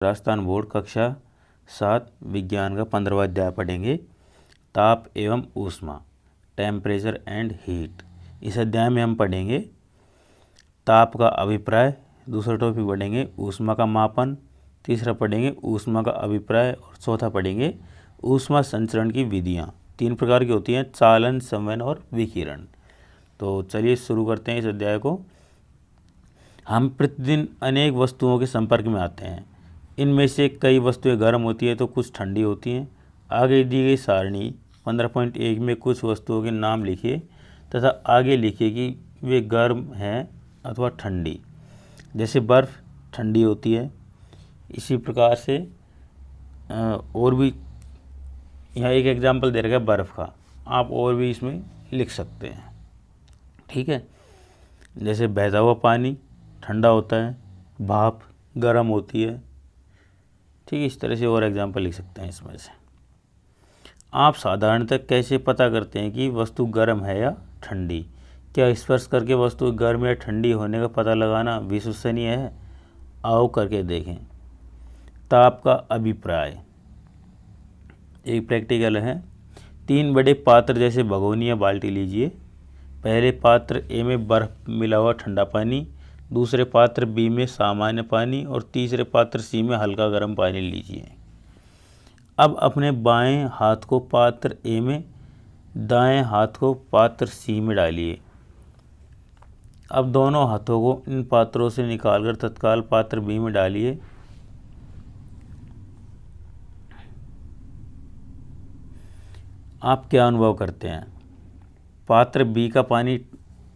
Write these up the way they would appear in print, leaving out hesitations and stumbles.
Rajasthan board कक्षा 7 विज्ञान का 15वां अध्याय पढ़ेंगे। ताप एवं ऊष्मा, टेम्परेचर एंड हीट। इस अध्याय में हम पढ़ेंगे ताप का अभिप्राय, दूसरा टॉपिक पढ़ेंगे ऊष्मा का मापन, तीसरा पढ़ेंगे ऊष्मा का अभिप्राय और चौथा पढ़ेंगे ऊष्मा संचरण की विधियाँ। 3 प्रकार की होती हैं, चालन, संवहन और विकिरण। तो चलिए शुरू करते हैं इस अध्याय को। हम प्रतिदिन अनेक वस्तुओं के संपर्क में आते हैं। इनमें से कई वस्तुएं गर्म होती है तो कुछ ठंडी होती हैं। आगे दी गई सारणी 15.1 में कुछ वस्तुओं के नाम लिखिए तथा आगे लिखिए कि वे गर्म हैं अथवा ठंडी। जैसे बर्फ़ ठंडी होती है। इसी प्रकार से और भी यहाँ एक एग्जाम्पल दे रखा है बर्फ़ का, आप और भी इसमें लिख सकते हैं। ठीक है, जैसे बहता हुआ पानी ठंडा होता है, भाप गर्म होती है। ठीक है, इस तरह से और एग्जाम्पल लिख सकते हैं इसमें से। आप साधारणतः कैसे पता करते हैं कि वस्तु गर्म है या ठंडी? क्या स्पर्श करके वस्तु गर्म या ठंडी होने का पता लगाना विश्वसनीय है? आओ करके देखें। ताप का अभिप्राय एक प्रैक्टिकल है। 3 बड़े पात्र जैसे भगोनी या बाल्टी लीजिए। पहले पात्र ए में बर्फ़ मिला हुआ ठंडा पानी, दूसरे पात्र बी में सामान्य पानी और तीसरे पात्र सी में हल्का गर्म पानी लीजिए। अब अपने बाएं हाथ को पात्र ए में, दाएं हाथ को पात्र सी में डालिए। अब दोनों हाथों को इन पात्रों से निकालकर तत्काल पात्र बी में डालिए। आप क्या अनुभव करते हैं? पात्र बी का पानी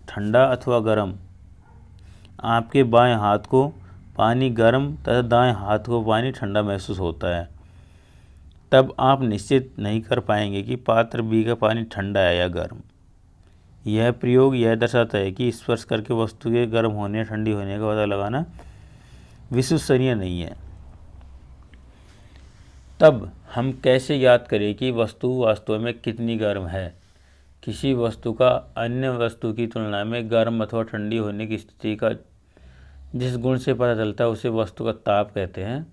ठंडा अथवा गर्म? आपके बाएं हाथ को पानी गर्म तथा दाएं हाथ को पानी ठंडा महसूस होता है। तब आप निश्चित नहीं कर पाएंगे कि पात्र बी का पानी ठंडा है या गर्म। यह प्रयोग यह दर्शाता है कि स्पर्श करके वस्तु के गर्म होने या ठंडी होने का पता लगाना विश्वसनीय नहीं है। तब हम कैसे याद करें कि वस्तु वास्तव में कितनी गर्म है? किसी वस्तु का अन्य वस्तु की तुलना में गर्म अथवा ठंडी होने की स्थिति का जिस गुण से पता चलता है उसे वस्तु का ताप कहते हैं।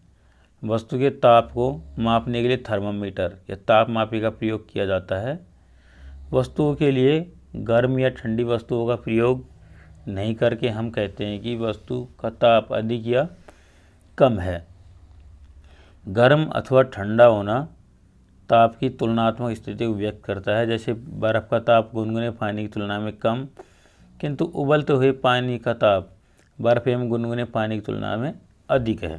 वस्तु के ताप को मापने के लिए थर्मामीटर या तापमापी का प्रयोग किया जाता है। वस्तुओं के लिए गर्म या ठंडी वस्तुओं का प्रयोग नहीं करके हम कहते हैं कि वस्तु का ताप अधिक या कम है। गर्म अथवा ठंडा होना ताप की तुलनात्मक स्थिति को व्यक्त करता है। जैसे बर्फ़ का ताप गुनगुने पानी की तुलना में कम, किंतु उबलते हुए पानी का ताप बर्फ एवं गुनगुने पानी की तुलना में अधिक है।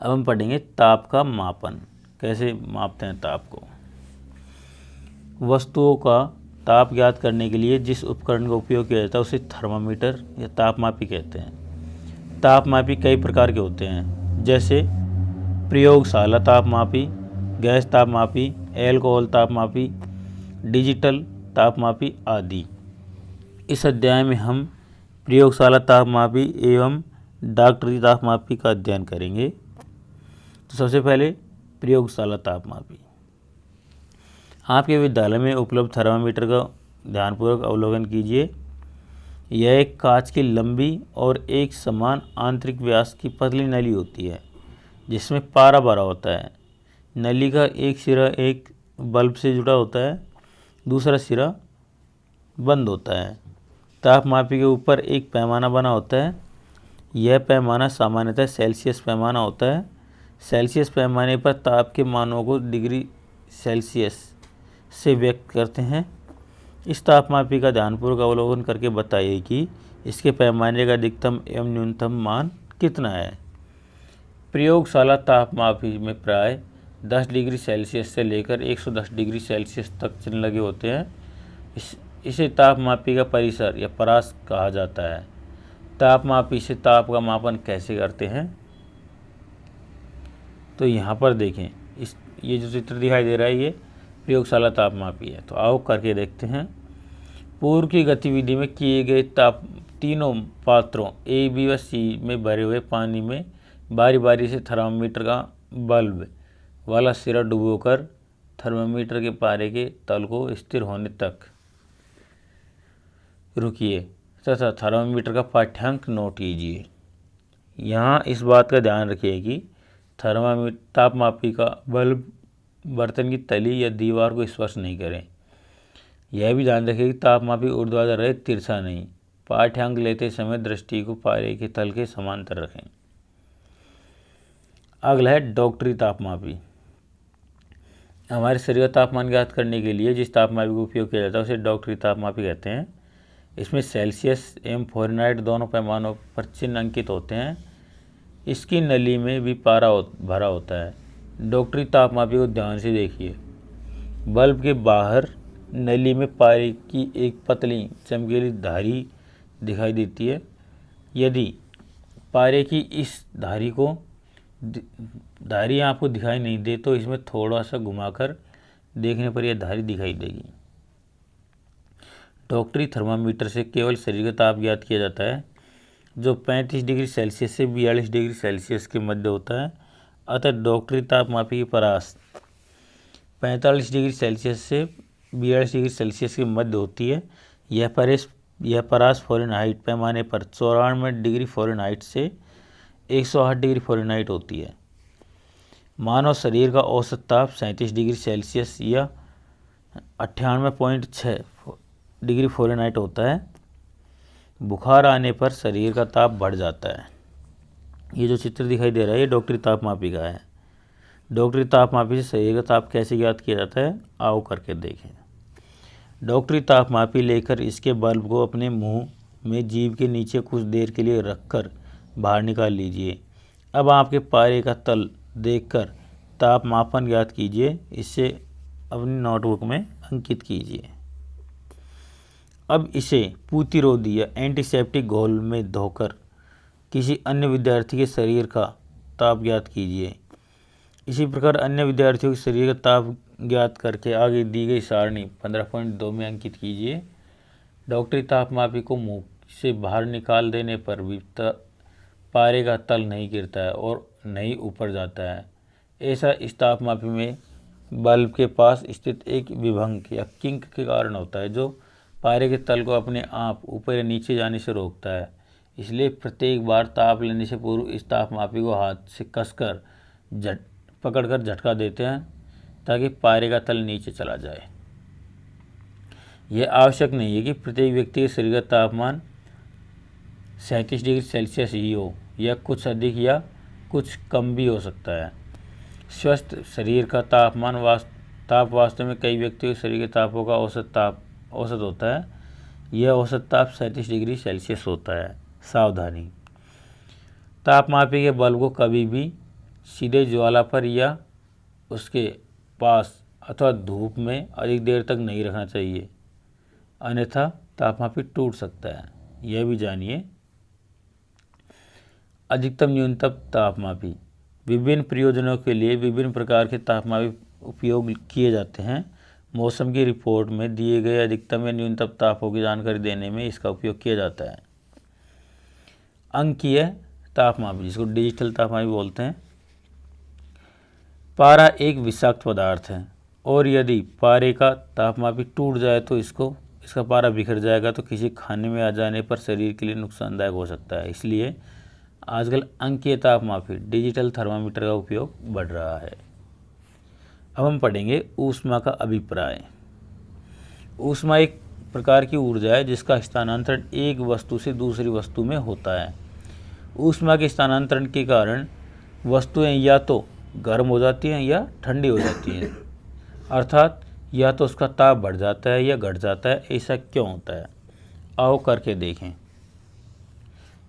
अब हम पढ़ेंगे ताप का मापन। कैसे मापते हैं ताप को? वस्तुओं का ताप ज्ञात करने के लिए जिस उपकरण का उपयोग किया जाता है उसे थर्मामीटर या तापमापी कहते हैं। तापमापी कई प्रकार के होते हैं, जैसे प्रयोगशाला तापमापी, गैस तापमापी, एल्कोहल तापमापी, डिजिटल तापमापी आदि। इस अध्याय में हम प्रयोगशाला तापमापी एवं डॉक्टरी तापमापी का अध्ययन करेंगे। तो सबसे पहले प्रयोगशाला तापमापी। आपके विद्यालय में उपलब्ध थर्मामीटर का ध्यानपूर्वक अवलोकन कीजिए। यह एक कांच की लंबी और एक समान आंतरिक व्यास की पतली नली होती है जिसमें पारा भरा होता है। नली का एक सिरा एक बल्ब से जुड़ा होता है, दूसरा सिरा बंद होता है। तापमापी के ऊपर एक पैमाना बना होता है। यह पैमाना सामान्यतः सेल्सियस पैमाना होता है। सेल्सियस पैमाने पर ताप के मानों को डिग्री सेल्सियस से व्यक्त करते हैं। इस तापमापी का ध्यानपूर्वक अवलोकन करके बताइए कि इसके पैमाने का अधिकतम एवं न्यूनतम मान कितना है। प्रयोगशाला तापमापी में प्राय 10 डिग्री सेल्सियस से लेकर 110 डिग्री सेल्सियस तक चिन्ह लगे होते हैं। इसे तापमापी का परिसर या परास कहा जाता है। तापमापी से ताप का मापन कैसे करते हैं? तो यहाँ पर देखें, ये जो चित्र दिखाई दे रहा है ये प्रयोगशाला तापमापी है। तो आओ करके देखते हैं। पूर्व की गतिविधि में किए गए तीनों पात्रों ए, बी व सी में भरे हुए पानी में बारी बारी से थर्मामीटर का बल्ब वाला सिरा डुबोकर थर्मामीटर के पारे के तल को स्थिर होने तक रुकिए तथा थर्मामीटर का पाठ्यांक नोट कीजिए। यहाँ इस बात का ध्यान रखिए कि थर्मामीटर तापमापी का बल्ब बर्तन की तली या दीवार को स्पर्श नहीं करें। यह भी ध्यान रखिए कि तापमापी ऊर्ध्वाधर रहे, तिरछा नहीं। पाठ्यांक लेते समय दृष्टि को पारे के तल के समांतर रखें। अगला है डॉक्टरी तापमापी। हमारे शरीर का तापमान ज्ञात करने के लिए जिस तापमापी का उपयोग किया जाता है उसे डॉक्टरी तापमापी कहते हैं। इसमें सेल्सियस एवं फ़ारेनहाइट दोनों पैमानों पर चिन्ह अंकित होते हैं। इसकी नली में भी पारा भरा होता है। डॉक्टरी तापमापी को ध्यान से देखिए। बल्ब के बाहर नली में पारे की एक पतली चमकीली धारी दिखाई देती है। यदि पारे की इस धारी आपको दिखाई नहीं दे तो इसमें थोड़ा सा घुमाकर देखने पर यह धारी दिखाई देगी। डॉक्टरी थर्मामीटर से केवल शरीर का ताप ज्ञात किया जाता है जो 35 डिग्री सेल्सियस से 42 डिग्री सेल्सियस के मध्य होता है। अतः डॉक्टरी तापमापी की परास 45 डिग्री सेल्सियस से 42 डिग्री सेल्सियस के मध्य होती है। यह परास फ़ारेनहाइट पैमाने पर 94 डिग्री फ़ारेनहाइट से 108 डिग्री फ़ारेनहाइट होती है। मानव शरीर का औसत ताप 37 डिग्री सेल्सियस या 98.6 डिग्री फ़ारेनहाइट होता है। बुखार आने पर शरीर का ताप बढ़ जाता है। ये जो चित्र दिखाई दे रहा है ये डॉक्टरी तापमापी का है। डॉक्टरी तापमापी से शरीर का ताप कैसे ज्ञात किया जाता है आओ करके देखें। डॉक्टरी तापमापी लेकर इसके बल्ब को अपने मुंह में जीभ के नीचे कुछ देर के लिए रखकर बाहर निकाल लीजिए। अब आपके पारे का तल देखकर तापमापन ज्ञात कीजिए। इसे अपनी नोटबुक में अंकित कीजिए। अब इसे पूतिरोधी या एंटीसेप्टिक घोल में धोकर किसी अन्य विद्यार्थी के शरीर का ताप ज्ञात कीजिए। इसी प्रकार अन्य विद्यार्थियों के शरीर का ताप ज्ञात करके आगे दी गई सारणी 15.2 में अंकित कीजिए। डॉक्टरी तापमापी को मुंह से बाहर निकाल देने पर भी पारे का तल नहीं गिरता है और नहीं ऊपर जाता है। ऐसा इस तापमापी में बल्ब के पास स्थित एक विभंग या किंक के कारण होता है जो पारे के तल को अपने आप ऊपर या नीचे जाने से रोकता है। इसलिए प्रत्येक बार ताप लेने से पूर्व इस तापमापी को हाथ से कसकर पकड़कर झटका देते हैं ताकि पारे का तल नीचे चला जाए। यह आवश्यक नहीं है कि प्रत्येक व्यक्ति के शरीर का तापमान 37 डिग्री सेल्सियस ही हो, या कुछ अधिक या कुछ कम भी हो सकता है। स्वस्थ शरीर का ताप वास्तव में कई व्यक्तियों के शरीर के तापों का औसत होता है। यह औसत ताप 37 डिग्री सेल्सियस होता है। सावधानी, तापमापी के बल्ब को कभी भी सीधे ज्वाला पर या उसके पास अथवा धूप में अधिक देर तक नहीं रखना चाहिए, अन्यथा तापमापी टूट सकता है। यह भी जानिए। अधिकतम न्यूनतम तापमापी। विभिन्न प्रयोजनों के लिए विभिन्न प्रकार के तापमापी उपयोग किए जाते हैं। मौसम की रिपोर्ट में दिए गए अधिकतम या न्यूनतम तापों की जानकारी देने में इसका उपयोग किया जाता है। अंकीय तापमापी, जिसको डिजिटल तापमापी बोलते हैं। पारा एक विषाक्त पदार्थ है और यदि पारे का तापमापी टूट जाए तो इसका पारा बिखर जाएगा तो किसी खाने में आ जाने पर शरीर के लिए नुकसानदायक हो सकता है। इसलिए आजकल अंकीय तापमापी डिजिटल थर्मामीटर का उपयोग बढ़ रहा है। अब हम पढ़ेंगे ऊष्मा का अभिप्राय। ऊष्मा एक प्रकार की ऊर्जा है जिसका स्थानांतरण एक वस्तु से दूसरी वस्तु में होता है। ऊष्मा के स्थानांतरण के कारण वस्तुएं या तो गर्म हो जाती हैं या ठंडी हो जाती हैं, अर्थात या तो उसका ताप बढ़ जाता है या घट जाता है। ऐसा क्यों होता है आओ करके देखें।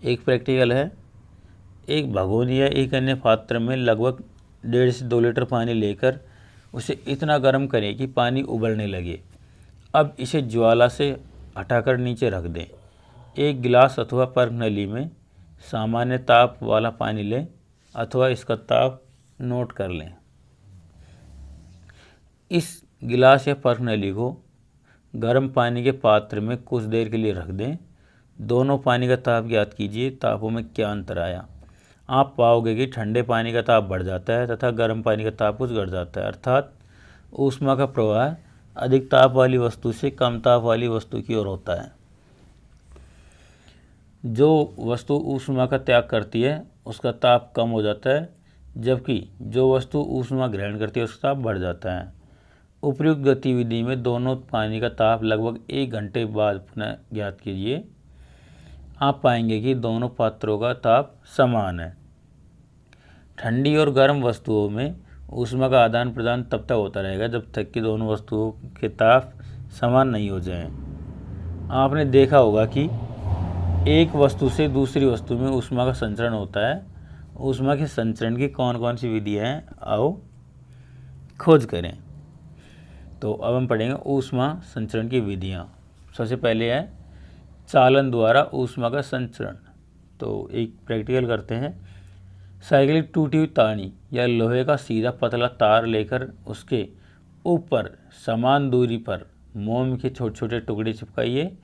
एक प्रैक्टिकल है। एक भगोनी या एक अन्य पात्र में लगभग 1.5 से 2 लीटर पानी लेकर उसे इतना गर्म करें कि पानी उबलने लगे। अब इसे ज्वाला से हटाकर नीचे रख दें। एक गिलास अथवा पर्क नली में सामान्य ताप वाला पानी लें अथवा इसका ताप नोट कर लें। इस गिलास या पर्क नली को गर्म पानी के पात्र में कुछ देर के लिए रख दें। दोनों पानी का ताप ज्ञात कीजिए। तापों में क्या अंतर आया। आप पाओगे कि ठंडे पानी का ताप बढ़ जाता है तथा गर्म पानी का ताप कुछ घट जाता है, अर्थात ऊष्मा का प्रवाह अधिक ताप वाली वस्तु से कम ताप वाली वस्तु की ओर होता है। जो वस्तु ऊष्मा का त्याग करती है उसका ताप कम हो जाता है, जबकि जो वस्तु ऊष्मा ग्रहण करती है उसका ताप बढ़ जाता है। उपयुक्त गतिविधि में दोनों पानी का ताप लगभग 1 घंटे बाद पुनः ज्ञात कीजिए। आप पाएंगे कि दोनों पात्रों का ताप समान है। ठंडी और गर्म वस्तुओं में ऊष्मा का आदान प्रदान तब तक होता रहेगा जब तक कि दोनों वस्तुओं के ताप समान नहीं हो जाएं। आपने देखा होगा कि एक वस्तु से दूसरी वस्तु में ऊष्मा का संचरण होता है। ऊष्मा के संचरण की कौन कौन सी विधियाँ हैं, आओ खोज करें। तो अब हम पढ़ेंगे ऊष्मा संचरण की विधियाँ। सबसे पहले है चालन द्वारा ऊष्मा का संचरण। तो एक प्रैक्टिकल करते हैं। साइकिल की टूटी हुई तानी या लोहे का सीधा पतला तार लेकर उसके ऊपर समान दूरी पर मोम के छोटे छोटे टुकड़े चिपकाइए।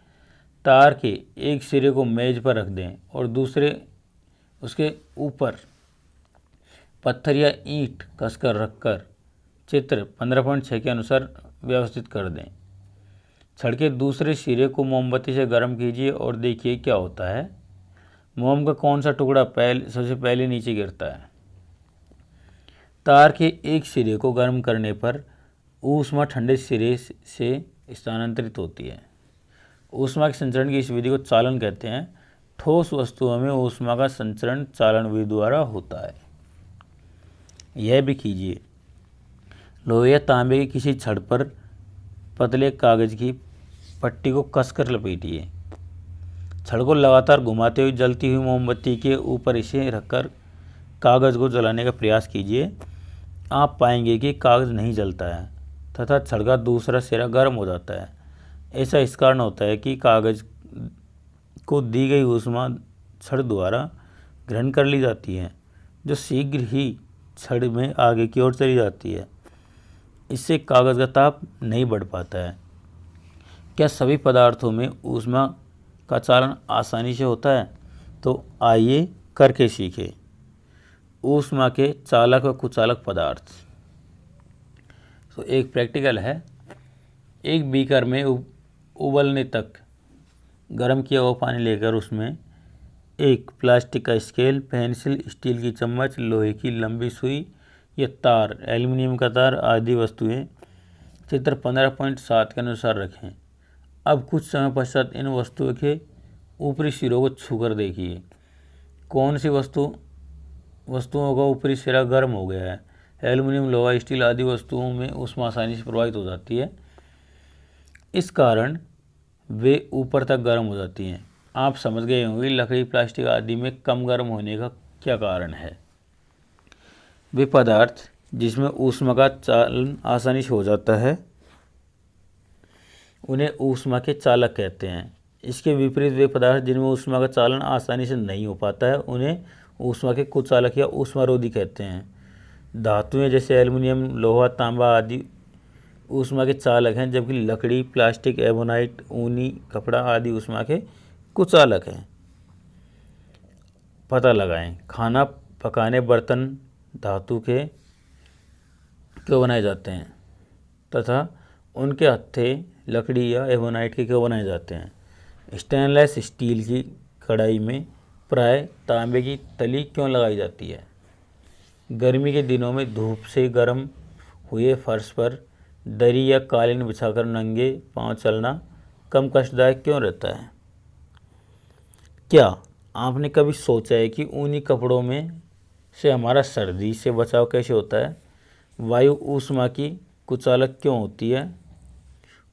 तार के एक सिरे को मेज पर रख दें और दूसरे उसके ऊपर पत्थर या ईंट कसकर रखकर चित्र 15.6 के अनुसार व्यवस्थित कर दें। छड़ के दूसरे सिरे को मोमबत्ती से गर्म कीजिए और देखिए क्या होता है। मोम का कौन सा टुकड़ा सबसे पहले नीचे गिरता है। तार के एक सिरे को गर्म करने पर ऊष्मा ठंडे सिरे से स्थानांतरित होती है। ऊष्मा के संचरण की इस विधि को चालन कहते हैं। ठोस वस्तुओं में ऊष्मा का संचरण चालन विधि द्वारा होता है। यह भी कीजिए। लोहे या तांबे की किसी छड़ पर पतले कागज की पट्टी को कसकर लपेटिए। छड़ को लगातार घुमाते हुए जलती हुई मोमबत्ती के ऊपर इसे रखकर कागज़ को जलाने का प्रयास कीजिए। आप पाएंगे कि कागज़ नहीं जलता है तथा छड़ का दूसरा सिरा गर्म हो जाता है। ऐसा इस कारण होता है कि कागज़ को दी गई ऊष्मा छड़ द्वारा ग्रहण कर ली जाती है, जो शीघ्र ही छड़ में आगे की ओर चली जाती है। इससे कागज़ का ताप नहीं बढ़ पाता है। क्या सभी पदार्थों में ऊष्मा का चालन आसानी से होता है? तो आइए करके सीखें। ऊष्मा के चालक व कुचालक पदार्थ। तो एक प्रैक्टिकल है। एक बीकर में उबलने तक गर्म किया हुआ पानी लेकर उसमें एक प्लास्टिक का स्केल, पेंसिल, स्टील की चम्मच, लोहे की लंबी सुई या तार, एल्युमिनियम का तार आदि वस्तुएं चित्र 15.7 के अनुसार रखें। अब कुछ समय पश्चात इन वस्तुओं के ऊपरी सिरों को छूकर देखिए। कौन सी वस्तुओं का ऊपरी सिरा गर्म हो गया है। एल्युमिनियम, लोहा, स्टील आदि वस्तुओं में ऊष्मा आसानी से प्रवाहित हो जाती है। इस कारण वे ऊपर तक गर्म हो जाती हैं। आप समझ गए होंगे लकड़ी, प्लास्टिक आदि में कम गर्म होने का क्या कारण है। वे पदार्थ जिसमें ऊष्मा का चालन आसानी से हो जाता है उन्हें ऊष्मा के चालक कहते हैं। इसके विपरीत वे पदार्थ जिनमें ऊष्मा का चालन आसानी से नहीं हो पाता है उन्हें ऊष्मा के कुचालक या ऊष्मारोधी कहते हैं। धातुएं जैसे एल्युमिनियम, लोहा, तांबा आदि ऊष्मा के चालक हैं, जबकि लकड़ी, प्लास्टिक, एबोनाइट, ऊनी कपड़ा आदि ऊष्मा के कुचालक हैं। पता लगाएं। खाना पकाने बर्तन धातु के क्यों बनाए जाते हैं तथा उनके हत्थे लकड़ी या एबोनाइट के क्यों बनाए जाते हैं। स्टेनलेस स्टील की कढ़ाई में प्राय तांबे की तली क्यों लगाई जाती है। गर्मी के दिनों में धूप से गर्म हुए फर्श पर दरी या कालीन बिछाकर नंगे पांव चलना कम कष्टदायक क्यों रहता है। क्या आपने कभी सोचा है कि ऊनी कपड़ों में से हमारा सर्दी से बचाव कैसे होता है। वायु ऊष्मा की कुचालक क्यों होती है।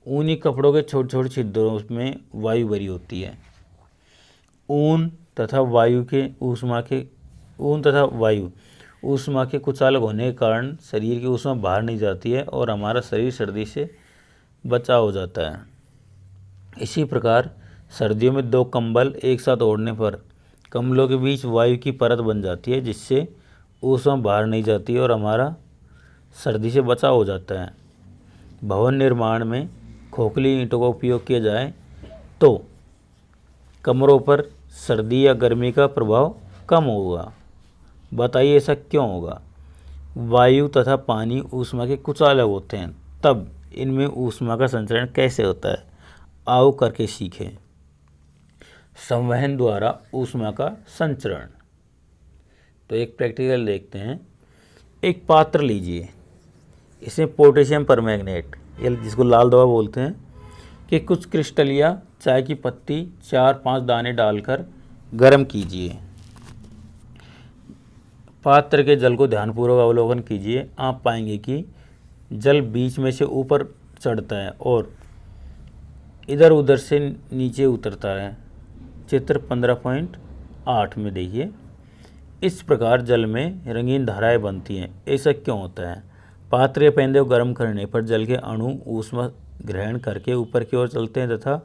ऊनी कपड़ों के छोटे छोटे छिद्रों में वायु भरी होती है। ऊन तथा वायु ऊष्मा के कुचालक होने के कारण शरीर की ऊष्मा बाहर नहीं जाती है और हमारा शरीर सर्दी से बचाव हो जाता है। इसी प्रकार सर्दियों में 2 कंबल एक साथ ओढ़ने पर कंबलों के बीच वायु की परत बन जाती है, जिससे ऊष्मा बाहर नहीं जाती और हमारा सर्दी से बचाव हो जाता है। भवन निर्माण में खोखली ईंटों का उपयोग किया जाए तो कमरों पर सर्दी या गर्मी का प्रभाव कम होगा। बताइए ऐसा क्यों होगा। वायु तथा पानी ऊष्मा के कुचालक होते हैं, तब इनमें ऊष्मा का संचरण कैसे होता है, आओ करके सीखें। संवहन द्वारा ऊष्मा का संचरण। तो एक प्रैक्टिकल देखते हैं। एक पात्र लीजिए, इसमें पोटेशियम परमैंगनेट, ये जिसको लाल दवा बोलते हैं, कि कुछ क्रिस्टल या चाय की पत्ती 4-5 दाने डालकर गर्म कीजिए। पात्र के जल को ध्यानपूर्वक अवलोकन कीजिए। आप पाएंगे कि जल बीच में से ऊपर चढ़ता है और इधर उधर से नीचे उतरता है। चित्र 15.8 में देखिए। इस प्रकार जल में रंगीन धाराएं बनती हैं। ऐसा क्यों होता है? पात्र के पेंदे को गर्म करने पर जल के अणु ऊष्मा ग्रहण करके ऊपर की ओर चलते हैं तथा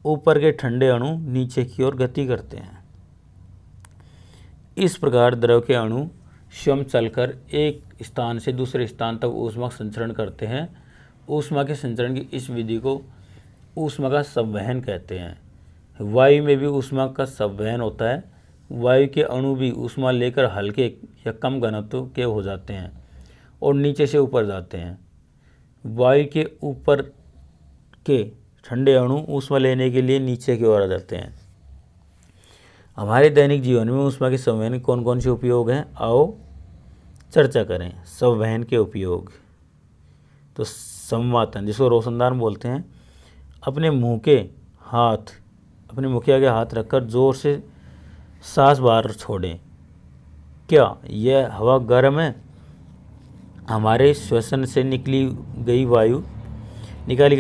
ऊपर के ठंडे अणु नीचे की ओर गति करते हैं। इस प्रकार द्रव के अणु स्वयं चलकर एक स्थान से दूसरे स्थान तक ऊष्मा संचरण करते हैं। ऊष्मा के संचरण की इस विधि को ऊष्मा का संवहन कहते हैं। वायु में भी ऊष्मा का संवहन होता है। वायु के अणु भी ऊष्मा लेकर हल्के या कम घनत्व के हो जाते हैं और नीचे से ऊपर जाते हैं। वायु के ऊपर के ठंडे अणु ऊष्मा लेने के लिए नीचे की ओर आ जाते हैं। हमारे दैनिक जीवन में ऊष्मा के संवहन कौन कौन से उपयोग हैं, आओ चर्चा करें। संवहन के उपयोग, तो संवातन, जिसको रोशनदान बोलते हैं, अपने मुखिया के हाथ रखकर जोर से सांस बाहर छोड़ें। क्या यह हवा गर्म है? हमारे श्वसन से निकाली गई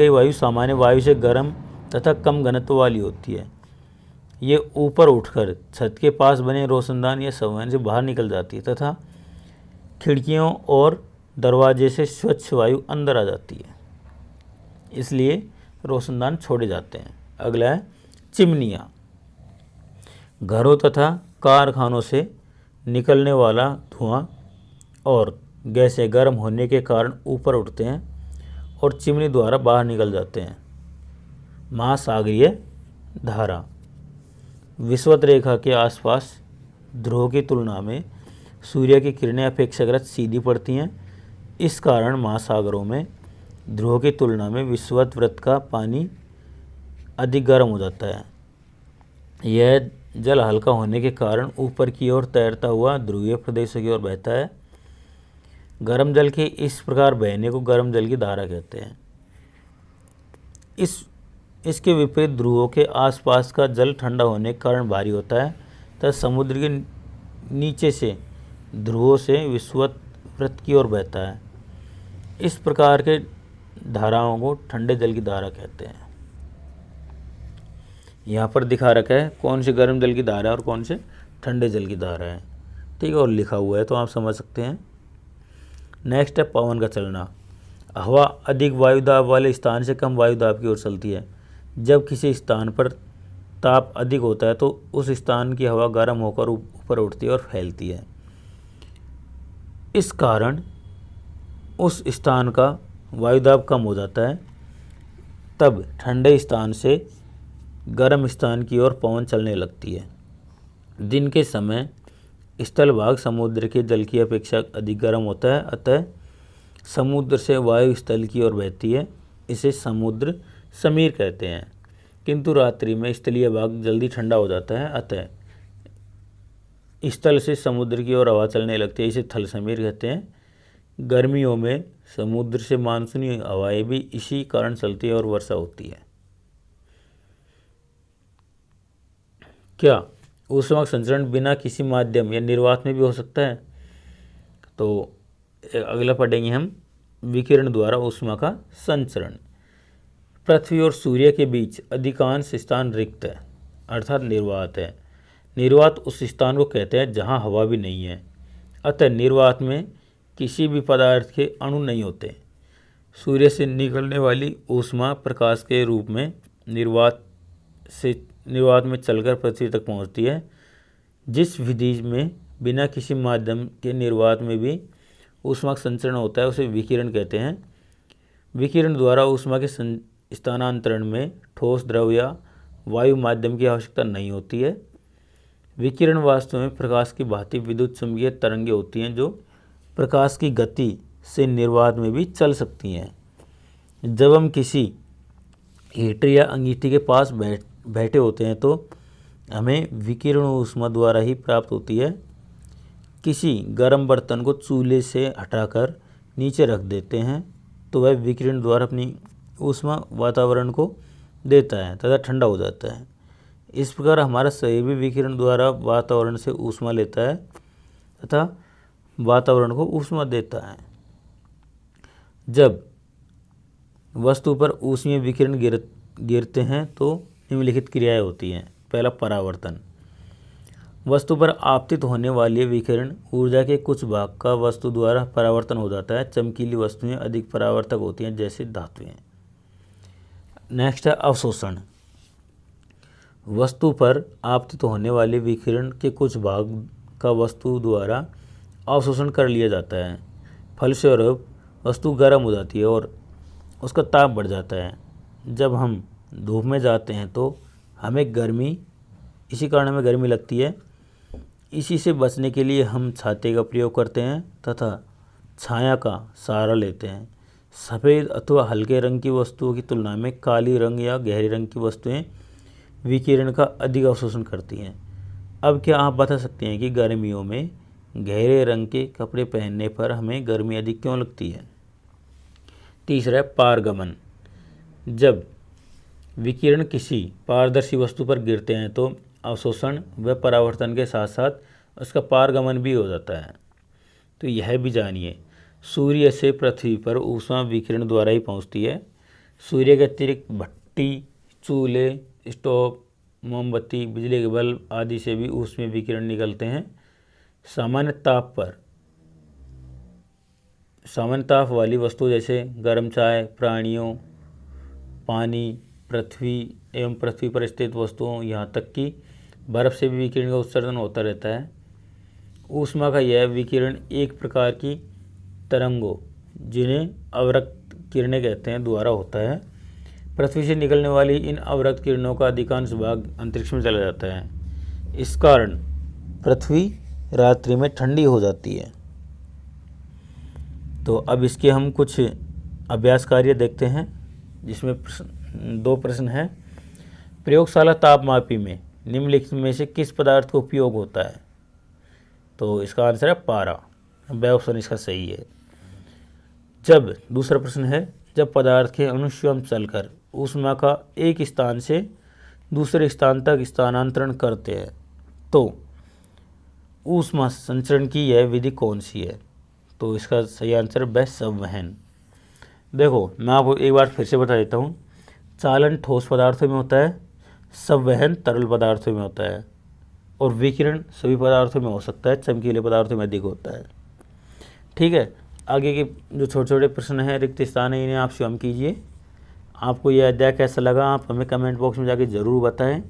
वायु सामान्य वायु से गर्म तथा कम घनत्व वाली होती है। ये ऊपर उठकर छत के पास बने रोशनदान या संवहन से बाहर निकल जाती है तथा खिड़कियों और दरवाजे से स्वच्छ वायु अंदर आ जाती है, इसलिए रोशनदान छोड़े जाते हैं। अगला है चिमनियाँ। घरों तथा कारखानों से निकलने वाला धुआं और गैसें गर्म होने के कारण ऊपर उठते हैं और चिमनी द्वारा बाहर निकल जाते हैं। महासागरीय धारा, विषुवत रेखा के आसपास ध्रुव की तुलना में सूर्य की किरणें अपेक्षाकृत सीधी पड़ती हैं। इस कारण महासागरों में ध्रुव की तुलना में विषुवत वृत्त का पानी अधिक गर्म हो जाता है। यह जल हल्का होने के कारण ऊपर की ओर तैरता हुआ ध्रुवीय प्रदेशों की ओर बहता है। गर्म जल के इस प्रकार बहने को गर्म जल की धारा कहते हैं। इसके विपरीत ध्रुवों के आसपास का जल ठंडा होने के कारण भारी होता है तथा समुद्र के नीचे से ध्रुवों से विषुवत वृत्त की ओर बहता है। इस प्रकार के धाराओं को ठंडे जल की धारा कहते हैं। यहाँ पर दिखा रखा है कौन सी गर्म जल की धारा है और कौन से ठंडे जल की धारा है, ठीक है, और लिखा हुआ है तो आप समझ सकते हैं। नेक्स्ट है पवन का चलना। हवा अधिक वायुदाब वाले स्थान से कम वायुदाब की ओर चलती है। जब किसी स्थान पर ताप अधिक होता है तो उस स्थान की हवा गर्म होकर ऊपर उठती है और फैलती है। इस कारण उस स्थान का वायुदाब कम हो जाता है। तब ठंडे स्थान से गर्म स्थान की ओर पवन चलने लगती है। दिन के समय स्थल भाग समुद्र के जल की अपेक्षा अधिक गर्म होता है, अतः समुद्र से वायु स्थल की ओर बहती है। इसे समुद्र समीर कहते हैं। किंतु रात्रि में स्थलीय भाग जल्दी ठंडा हो जाता है, अतः स्थल से समुद्र की ओर हवा चलने लगती है। इसे थल समीर कहते हैं। गर्मियों में समुद्र से मानसूनी हवाएं भी इसी कारण चलती है और वर्षा होती है। क्या ऊष्मा का संचरण बिना किसी माध्यम या निर्वात में भी हो सकता है? तो अगला पढ़ेंगे हम विकिरण द्वारा ऊष्मा का संचरण। पृथ्वी और सूर्य के बीच अधिकांश स्थान रिक्त है, अर्थात निर्वात है। निर्वात उस स्थान को कहते हैं जहाँ हवा भी नहीं है, अतः निर्वात में किसी भी पदार्थ के अणु नहीं होते। सूर्य से निकलने वाली ऊष्मा प्रकाश के रूप में निर्वात में चलकर पृथ्वी तक पहुँचती है। जिस विधि में बिना किसी माध्यम के निर्वात में भी ऊष्मा का संचरण होता है उसे विकिरण कहते हैं। विकिरण द्वारा ऊष्मा के स्थानांतरण में ठोस द्रव या वायु माध्यम की आवश्यकता नहीं होती है। विकिरण वास्तव में प्रकाश की भांति विद्युत चुम्बकीय तरंगें होती हैं जो प्रकाश की गति से निर्वात में भी चल सकती हैं। जब हम किसी हीटर या अंगीठी के पास बैठे होते हैं तो हमें विकिरण ऊष्मा द्वारा ही प्राप्त होती है। किसी गर्म बर्तन को चूल्हे से हटाकर नीचे रख देते हैं तो वह विकिरण द्वारा अपनी ऊष्मा वातावरण को देता है तथा ठंडा हो जाता है। इस प्रकार हमारा शरीर भी विकिरण द्वारा वातावरण से ऊष्मा लेता है तथा वातावरण को ऊष्मा देता है। जब वस्तु पर ऊष्मीय विकिरण गिरते हैं तो निम्नलिखित क्रियाएं होती हैं। पहला, परावर्तन। वस्तु पर आपतित होने वाले विकिरण ऊर्जा के कुछ भाग का वस्तु द्वारा परावर्तन हो जाता है। चमकीली वस्तुएं अधिक परावर्तक होती हैं जैसे धातुएं। नेक्स्ट है अवशोषण। वस्तु पर आपतित होने वाले विकिरण के कुछ भाग का वस्तु द्वारा अवशोषण कर लिया जाता है। फलस्वरूप वस्तु गर्म हो जाती है और उसका ताप बढ़ जाता है। जब हम धूप में जाते हैं तो इसी कारण हमें गर्मी लगती है। इसी से बचने के लिए हम छाते का प्रयोग करते हैं तथा छाया का सहारा लेते हैं। सफ़ेद अथवा हल्के रंग की वस्तुओं की तुलना में काली रंग या गहरे रंग की वस्तुएं विकिरण का अधिक अवशोषण करती हैं। अब क्या आप बता सकते हैं कि गर्मियों में गहरे रंग के कपड़े पहनने पर हमें गर्मी अधिक क्यों लगती है? तीसरा है पारगमन। जब विकिरण किसी पारदर्शी वस्तु पर गिरते हैं तो अवशोषण व परावर्तन के साथ साथ उसका पारगमन भी हो जाता है। तो यह भी जानिए, सूर्य से पृथ्वी पर ऊष्मा विकिरण द्वारा ही पहुंचती है। सूर्य के अतिरिक्त भट्टी, चूल्हे, स्टोव, मोमबत्ती, बिजली के बल्ब आदि से भी ऊष्मीय विकिरण निकलते हैं। सामान्य ताप वाली वस्तु जैसे गर्म चाय, प्राणियों, पानी, पृथ्वी एवं पृथ्वी पर स्थित वस्तुओं, यहाँ तक कि बर्फ से भी विकिरण का उत्सर्जन होता रहता है। ऊष्मा का यह विकिरण एक प्रकार की तरंगों, जिन्हें अवरक्त किरणें कहते हैं, द्वारा होता है। पृथ्वी से निकलने वाली इन अवरक्त किरणों का अधिकांश भाग अंतरिक्ष में चला जाता है। इस कारण पृथ्वी रात्रि में ठंडी हो जाती है। तो अब इसके हम कुछ अभ्यास कार्य देखते हैं, जिसमें 2 प्रश्न हैं। प्रयोगशाला तापमापी में निम्नलिखित में से किस पदार्थ का उपयोग होता है? तो इसका आंसर है पारा। ब ऑप्शन इसका सही है। दूसरा प्रश्न है, जब पदार्थ के अणु स्वयं चलकर ऊष्मा का एक स्थान से दूसरे स्थान तक स्थानांतरण करते हैं तो ऊष्मा संचरण की यह विधि कौन सी है? तो इसका सही आंसर ब संवहन। देखो, मैं आपको एक बार फिर से बता देता हूँ। चालन ठोस पदार्थों में होता है, संवहन तरल पदार्थों में होता है और विकिरण सभी पदार्थों में हो सकता है, चमकीले पदार्थों में अधिक होता है। ठीक है, आगे के जो छोटे छोटे प्रश्न हैं, रिक्त स्थान है, इन्हें आप स्वयं कीजिए। आपको यह अध्याय कैसा लगा आप हमें कमेंट बॉक्स में जाके ज़रूर बताएं।